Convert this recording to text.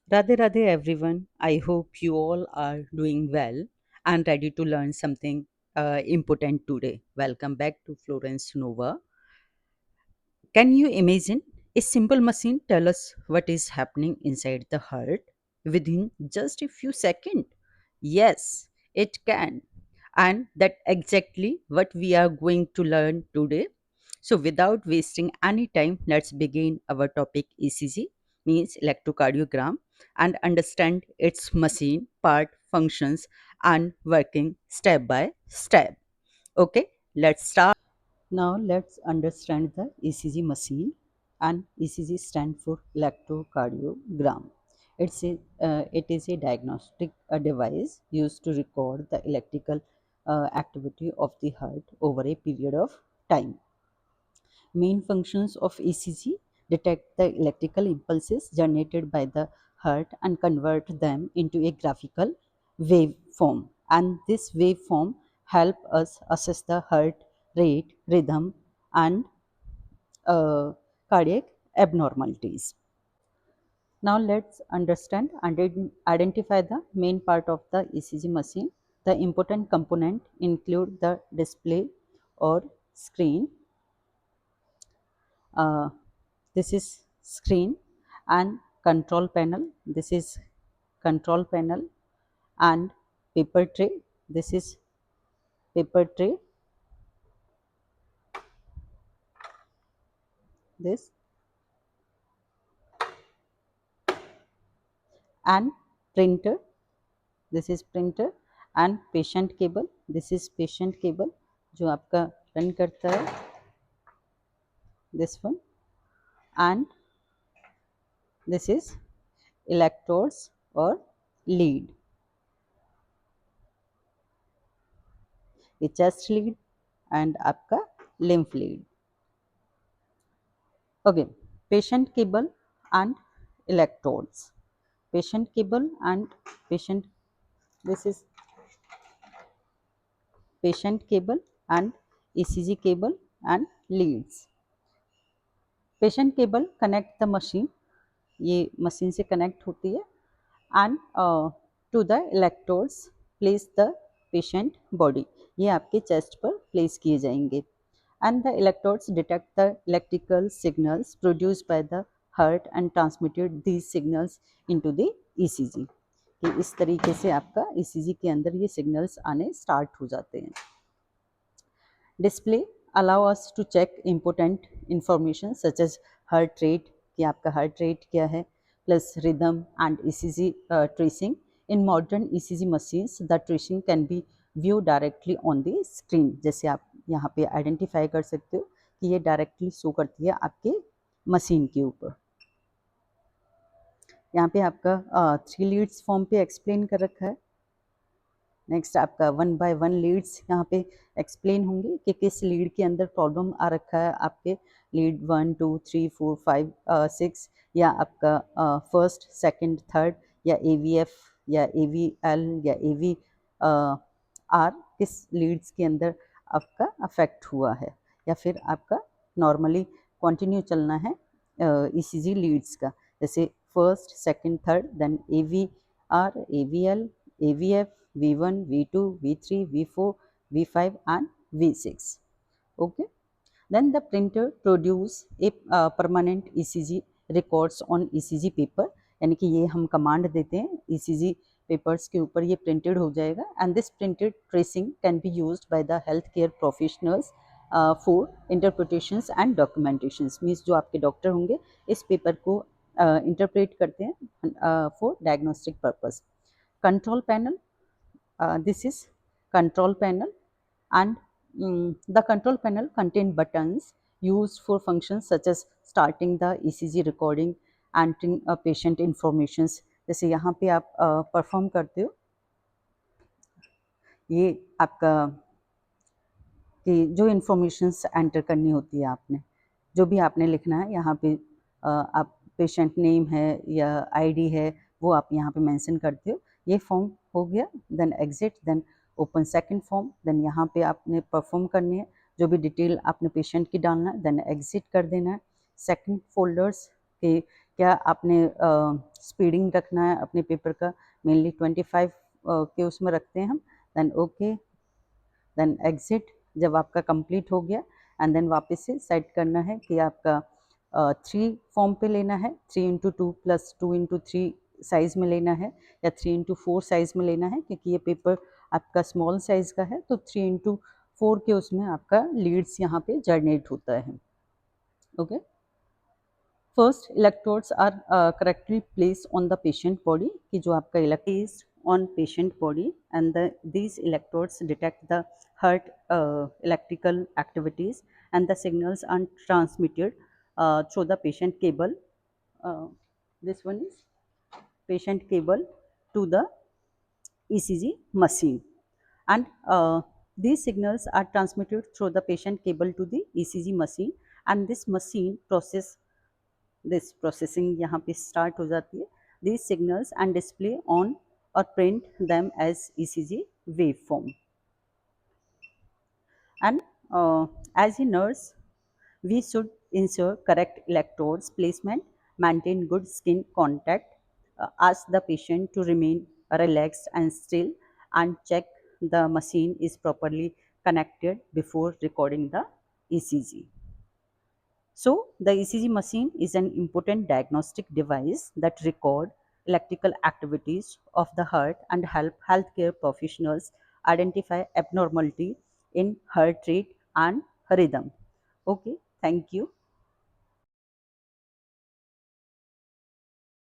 Radhe Radhe everyone. I hope you all are doing well and ready to learn something important today. Welcome back to Florence Nova. Can you imagine a simple machine tell us what is happening inside the heart within just a few seconds? Yes, it can. And that exactly what we are going to learn today. So without wasting any time, let's begin our topic ECG means electrocardiogram and understand its machine, part, functions and working step by step. Okay, let's start. Now let's understand the ECG machine and ECG stand for electrocardiogram. It is a diagnostic device used to record the electrical activity of the heart over a period of time. Main functions of ECG: detect the electrical impulses generated by the heart and convert them into a graphical waveform. And this waveform help us assess the heart rate, rhythm, and uh, cardiac abnormalities. Now let's understand and identify the main part of the ECG machine. The important component include the display or screen. uh, this is screen and control panel. This is control panel and paper tray. This is paper tray. This and printer. This is printer and patient cable. This is patient cable जो आपका run करता है, this one. And this is electrodes or lead, ये chest lead and आपका lymph lead. Okay, patient cable and electrodes. Patient cable and patient. This is patient cable and ECG cable and leads. Patient cable connect the machine. ये machine से connect होती है and to the electrodes place the patient body. ये आपके chest पर place किए जाएंगे. And the electrodes detect the electrical signals produced by the heart and transmitted these signals into the ECG. कि इस तरीके से आपका ECG के अंदर ये सिग्नल्स आने स्टार्ट हो जाते हैं. Display allow us to check important information such as heart rate, कि आपका heart rate क्या है, plus rhythm and ECG tracing. In modern ECG machines, the tracing can be viewed directly on the screen. जैसे आप यहाँ पे identify कर सकते हो कि ये डायरेक्टली शो करती है आपके मशीन के ऊपर. यहाँ पे आपका 3 लीड्स फॉर्म पे एक्सप्लेन कर रखा है. नेक्स्ट आपका 1 बाय 1 लीड्स यहाँ पे एक्सप्लेन होंगे कि किस लीड के अंदर प्रॉब्लम आ रखा है. आपके लीड 1 2 3 4 5 6 या आपका फर्स्ट सेकंड थर्ड या AVF या AVL या AVR किस लीड्स के अंदर आपका अफेक्ट हुआ है, या फिर आपका नॉर्मली कंटिन्यू चलना है ECG लीड्स का. जैसे first second third then AVR AVL AVF V1, V2, V3, V4, V5 and V6. Okay. Then the printer produce a permanent ECG records on ECG paper. यानी कि ये हम कमांड देते हैं ECG पेपर्स के ऊपर ये प्रिंटेड हो जाएगा. And this printed tracing can be used by the health care professionals for interpretations and documentations. Means जो आपके डॉक्टर होंगे इस पेपर को इंटरप्रेट करते हैं for diagnostic purpose. Control panel. This is control panel and the control panel contain buttons used for functions such as starting the ECG recording, entering a patient informations. जैसे यहाँ पे आप perform करते हो, ये आपका कि जो इन्फॉर्मेशंस एंटर करनी होती है आपने, जो भी आपने लिखना है यहाँ पे आप पेशेंट नेम है या आईडी है वो आप यहाँ पे मेंशन करते हो. ये फॉर्म हो गया. Then exit, then open second form. Then यहाँ पे आपने परफॉर्म करनी है जो भी डिटेल आपने पेशेंट की डालना है. देन एग्जिट कर देना है. सेकंड फोल्डर्स के क्या आपने स्पीडिंग रखना है अपने पेपर का, मेनली 25 के उसमें रखते हैं हम, देन ओके, देन एग्जिट। जब आपका कंप्लीट हो गया एंड देन वापस से सेट करना है कि आपका 3 फॉर्म पे लेना है, 3x2 प्लस 2x3 साइज़ में लेना है या 3x4 साइज़ में लेना है, क्योंकि ये पेपर आपका स्मॉल साइज़ का है, तो 3x4 के उसमें आपका लीड्स यहाँ पे जनरेट होता है। Okay, first electrodes are correctly placed on the patient body, कि जो आपका electrode on patient body, and these electrodes detect the heart electrical activities, and the signals are transmitted through the patient cable. This one is patient cable to the ECG machine, and these signals are transmitted through the patient cable to the ECG machine, and this machine this processing यहाँ पे start हो जाती है, these signals and display on or print them as ECG waveform. And as a nurse, we should ensure correct electrodes placement, maintain good skin contact, ask the patient to remain relaxed and still, and check the machine is properly connected before recording the ECG. So, the ECG machine is an important diagnostic device that record electrical activities of the heart and help healthcare professionals identify abnormality in heart rate and rhythm. Okay, thank you.